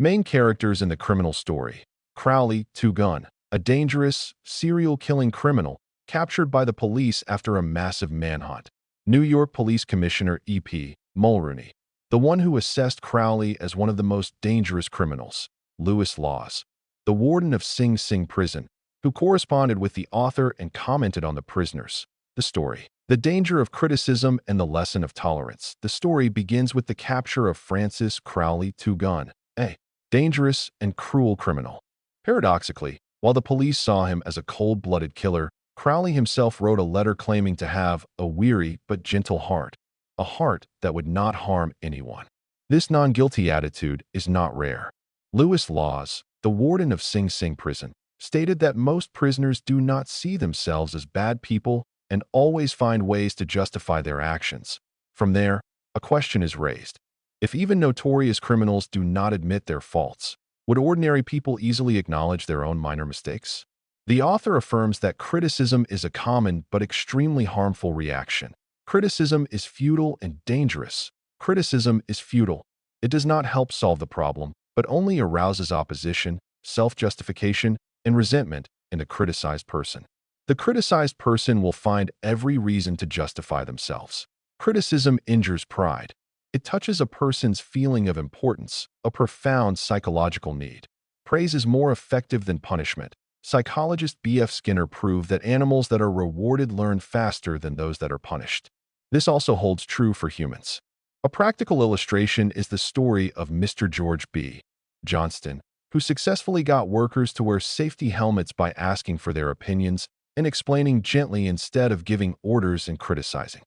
Main characters in the criminal story. Crowley, two-gun, a dangerous, serial-killing criminal captured by the police after a massive manhunt. New York Police Commissioner E.P. Mulrooney, the one who assessed Crowley as one of the most dangerous criminals. Lewis Laws, the warden of Sing Sing Prison, who corresponded with the author and commented on the prisoners. The story. The danger of criticism and the lesson of tolerance. The story begins with the capture of Francis Crowley, two-gun, a dangerous and cruel criminal. Paradoxically, while the police saw him as a cold-blooded killer, Crowley himself wrote a letter claiming to have a weary but gentle heart, a heart that would not harm anyone. This non-guilty attitude is not rare. Lewis Laws, the warden of Sing Sing Prison, stated that most prisoners do not see themselves as bad people and always find ways to justify their actions. From there, a question is raised. If even notorious criminals do not admit their faults, would ordinary people easily acknowledge their own minor mistakes? The author affirms that criticism is a common but extremely harmful reaction. Criticism is futile and dangerous. Criticism is futile. It does not help solve the problem, but only arouses opposition, self-justification, and resentment in the criticized person. The criticized person will find every reason to justify themselves. Criticism injures pride. It touches a person's feeling of importance, a profound psychological need. Praise is more effective than punishment. Psychologist B.F. Skinner proved that animals that are rewarded learn faster than those that are punished. This also holds true for humans. A practical illustration is the story of Mr. George B. Johnston, who successfully got workers to wear safety helmets by asking for their opinions and explaining gently instead of giving orders and criticizing.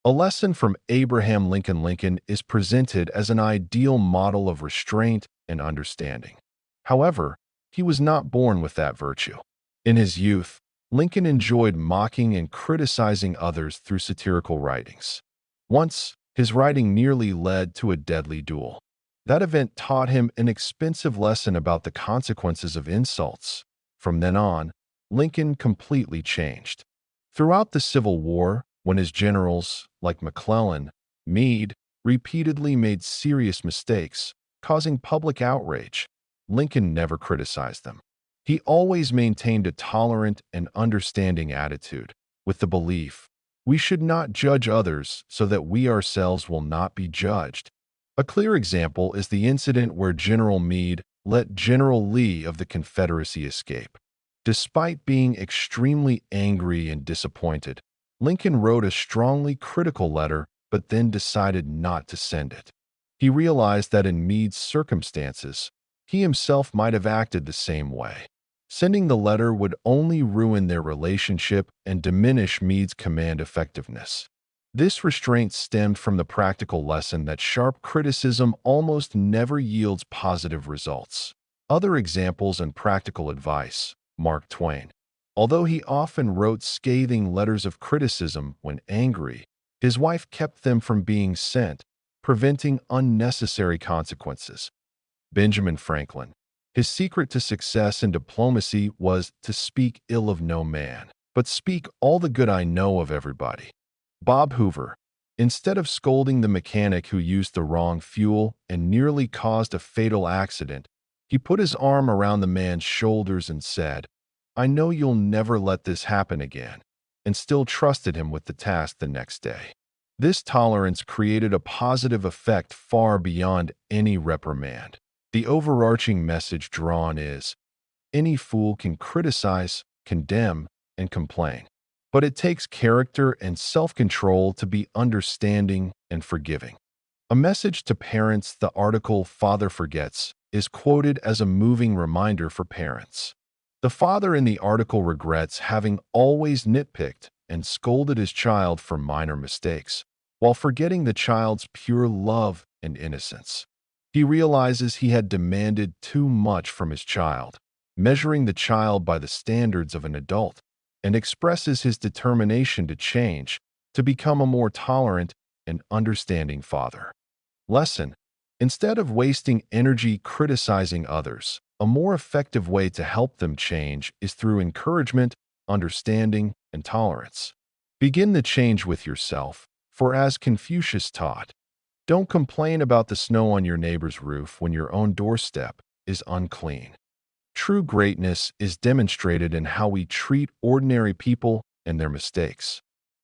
A lesson from Abraham Lincoln. Lincoln is presented as an ideal model of restraint and understanding. However, he was not born with that virtue. In his youth, Lincoln enjoyed mocking and criticizing others through satirical writings. Once, his writing nearly led to a deadly duel. That event taught him an expensive lesson about the consequences of insults. From then on, Lincoln completely changed. Throughout the Civil War, when his generals, like McClellan, Meade, repeatedly made serious mistakes, causing public outrage, Lincoln never criticized them. He always maintained a tolerant and understanding attitude, with the belief, we should not judge others so that we ourselves will not be judged. A clear example is the incident where General Meade let General Lee of the Confederacy escape. Despite being extremely angry and disappointed, Lincoln wrote a strongly critical letter but then decided not to send it. He realized that in Meade's circumstances, he himself might have acted the same way. Sending the letter would only ruin their relationship and diminish Meade's command effectiveness. This restraint stemmed from the practical lesson that sharp criticism almost never yields positive results. Other examples and practical advice. Mark Twain. Although he often wrote scathing letters of criticism when angry, his wife kept them from being sent, preventing unnecessary consequences. Benjamin Franklin. His secret to success in diplomacy was to speak ill of no man, but speak all the good I know of everybody. Bob Hoover. Instead of scolding the mechanic who used the wrong fuel and nearly caused a fatal accident, he put his arm around the man's shoulders and said, I know you'll never let this happen again, and still trusted him with the task the next day. This tolerance created a positive effect far beyond any reprimand. The overarching message drawn is, any fool can criticize, condemn, and complain, but it takes character and self-control to be understanding and forgiving. A message to parents. The article Father Forgets is quoted as a moving reminder for parents. The father in the article regrets having always nitpicked and scolded his child for minor mistakes, while forgetting the child's pure love and innocence. He realizes he had demanded too much from his child, measuring the child by the standards of an adult, and expresses his determination to change, to become a more tolerant and understanding father. Lesson: instead of wasting energy criticizing others, a more effective way to help them change is through encouragement, understanding, and tolerance. Begin the change with yourself, for as Confucius taught, Don't complain about the snow on your neighbor's roof when your own doorstep is unclean. True greatness is demonstrated in how we treat ordinary people and their mistakes.